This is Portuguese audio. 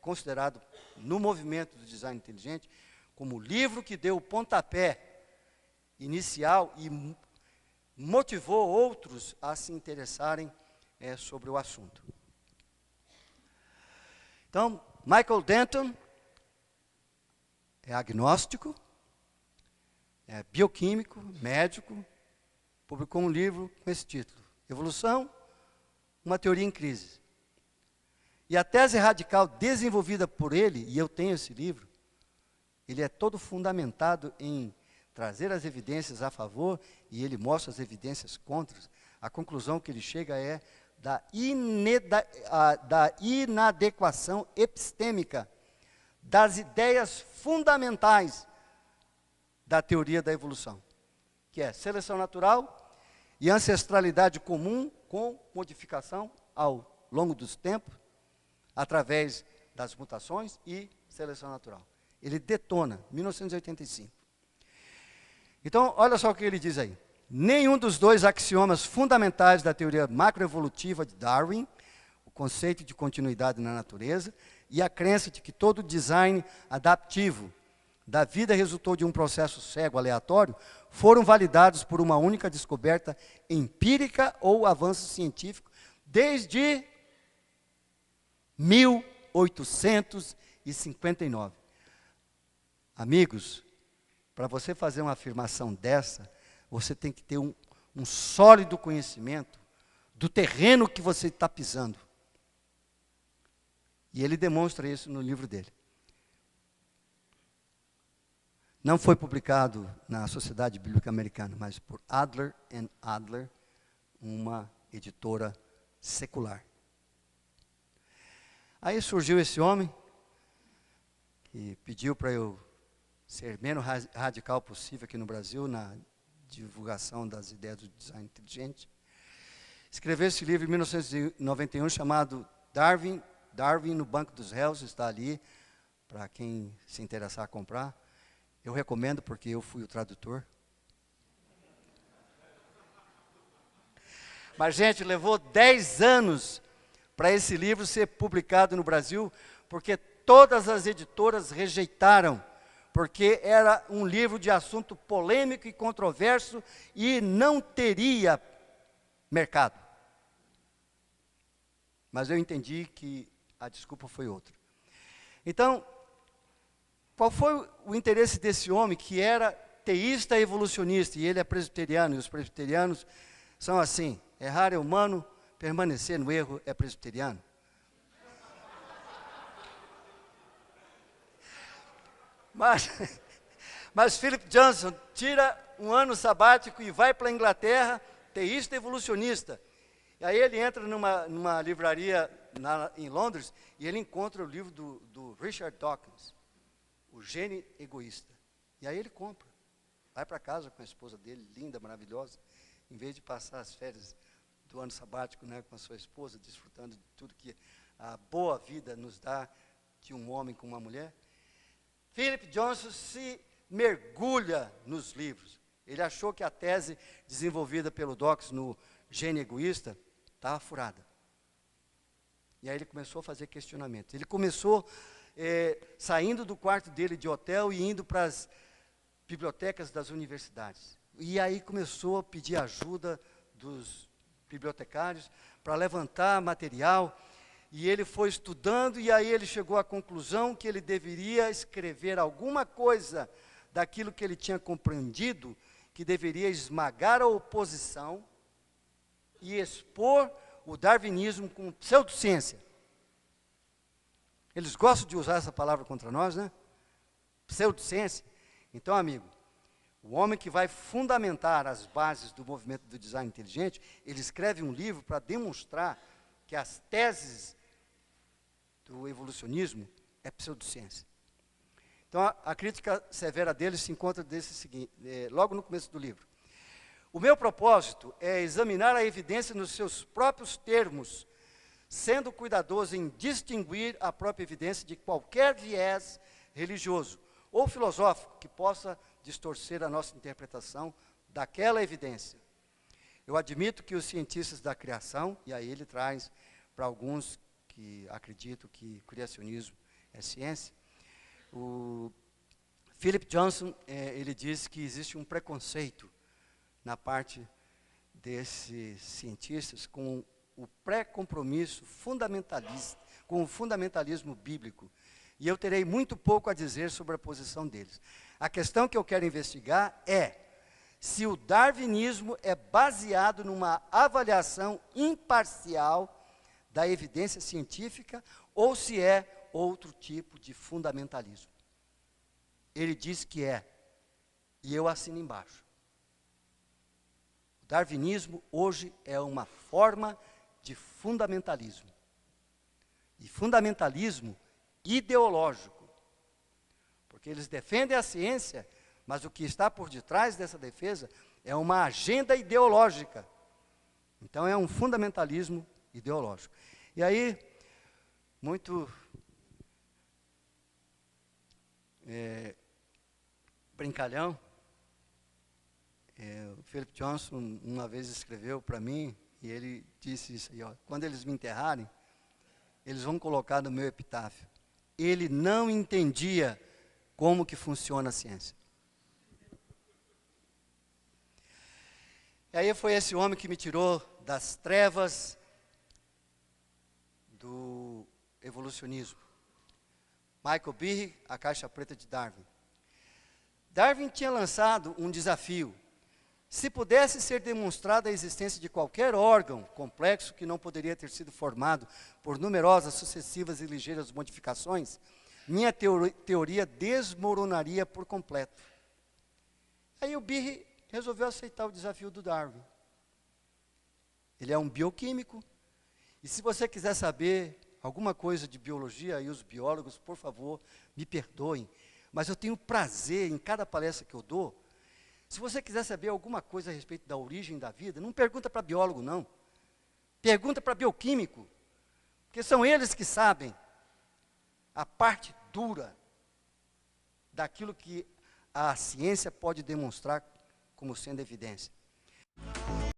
considerado no movimento do design inteligente como o livro que deu o pontapé inicial e motivou outros a se interessarem sobre o assunto. Então, Michael Denton é agnóstico, é bioquímico, médico, publicou um livro com esse título, Evolução, uma teoria em crise. E a tese radical desenvolvida por ele, e eu tenho esse livro, ele é todo fundamentado em trazer as evidências a favor, e ele mostra as evidências contra. A conclusão que ele chega é da inadequação epistêmica das ideias fundamentais da teoria da evolução, que é seleção natural e ancestralidade comum com modificação ao longo dos tempos, através das mutações e seleção natural. Ele detona, 1985. Então, olha só o que ele diz aí. Nenhum dos dois axiomas fundamentais da teoria macroevolutiva de Darwin, o conceito de continuidade na natureza e a crença de que todo design adaptivo da vida resultou de um processo cego aleatório, foram validados por uma única descoberta empírica ou avanço científico desde 1859. Amigos, para você fazer uma afirmação dessa, você tem que ter um sólido conhecimento do terreno que você está pisando. E ele demonstra isso no livro dele. Não foi publicado na Sociedade Bíblica Americana, mas por Adler & Adler, uma editora secular. Aí surgiu esse homem, que pediu para eu ser menos radical possível aqui no Brasil, na divulgação das ideias do design inteligente. Escreveu esse livro em 1991, chamado Darwin no Banco dos Réus, está ali, para quem se interessar a comprar. Eu recomendo, porque eu fui o tradutor. Mas, gente, levou 10 anos para esse livro ser publicado no Brasil, porque todas as editoras rejeitaram, porque era um livro de assunto polêmico e controverso e não teria mercado. Mas eu entendi que a desculpa foi outra. Então, qual foi o interesse desse homem que era teísta evolucionista, e ele é presbiteriano, e os presbiterianos são assim: errar é humano, permanecer no erro é presbiteriano. Mas Philip Johnson tira um ano sabático e vai para a Inglaterra, teísta evolucionista. E aí ele entra numa livraria em Londres, e ele encontra o livro do Richard Dawkins, O Gene Egoísta. E aí ele compra. Vai para casa com a esposa dele, linda, maravilhosa, em vez de passar as férias do ano sabático, né, com a sua esposa, desfrutando de tudo que a boa vida nos dá de um homem com uma mulher. Philip Johnson se mergulha nos livros. Ele achou que a tese desenvolvida pelo Dawkins no Gene Egoísta estava furada. E aí ele começou a fazer questionamentos. Ele começou saindo do quarto dele de hotel e indo para as bibliotecas das universidades. E aí começou a pedir ajuda dos bibliotecários para levantar material. E ele foi estudando, e aí ele chegou à conclusão que ele deveria escrever alguma coisa daquilo que ele tinha compreendido, que deveria esmagar a oposição e expor o darwinismo como pseudociência. Eles gostam de usar essa palavra contra nós, né? Pseudociência. Então, amigo, o homem que vai fundamentar as bases do movimento do design inteligente, ele escreve um livro para demonstrar que as teses do evolucionismo é pseudociência. Então, a crítica severa dele se encontra logo no começo do livro. O meu propósito é examinar a evidência nos seus próprios termos, sendo cuidadoso em distinguir a própria evidência de qualquer viés religioso ou filosófico que possa distorcer a nossa interpretação daquela evidência. Eu admito que os cientistas da criação, e aí ele traz para alguns que acreditam que o criacionismo é ciência. O Philip Johnson, ele diz que existe um preconceito na parte desses cientistas com o pré-compromisso fundamentalista, com o fundamentalismo bíblico. E eu terei muito pouco a dizer sobre a posição deles. A questão que eu quero investigar é se o darwinismo é baseado numa avaliação imparcial da evidência científica ou se é outro tipo de fundamentalismo. Ele diz que é, e eu assino embaixo. O darwinismo hoje é uma forma de fundamentalismo. E fundamentalismo ideológico. Porque eles defendem a ciência, mas o que está por detrás dessa defesa é uma agenda ideológica. Então é um fundamentalismo ideológico. E aí, muito brincalhão, o Philip Johnson uma vez escreveu para mim, e ele disse isso aí, ó, quando eles me enterrarem, eles vão colocar no meu epitáfio: ele não entendia como que funciona a ciência. E aí foi esse homem que me tirou das trevas do evolucionismo. Michael Behe, A Caixa Preta de Darwin. Darwin tinha lançado um desafio. Se pudesse ser demonstrada a existência de qualquer órgão complexo que não poderia ter sido formado por numerosas, sucessivas e ligeiras modificações, minha teoria desmoronaria por completo. Aí o Behe resolveu aceitar o desafio do Darwin. Ele é um bioquímico, e se você quiser saber alguma coisa de biologia, e os biólogos, por favor, me perdoem, mas eu tenho prazer em cada palestra que eu dou. Se você quiser saber alguma coisa a respeito da origem da vida, não pergunta para biólogo, não. Pergunta para bioquímico, porque são eles que sabem a parte dura daquilo que a ciência pode demonstrar como sendo evidência.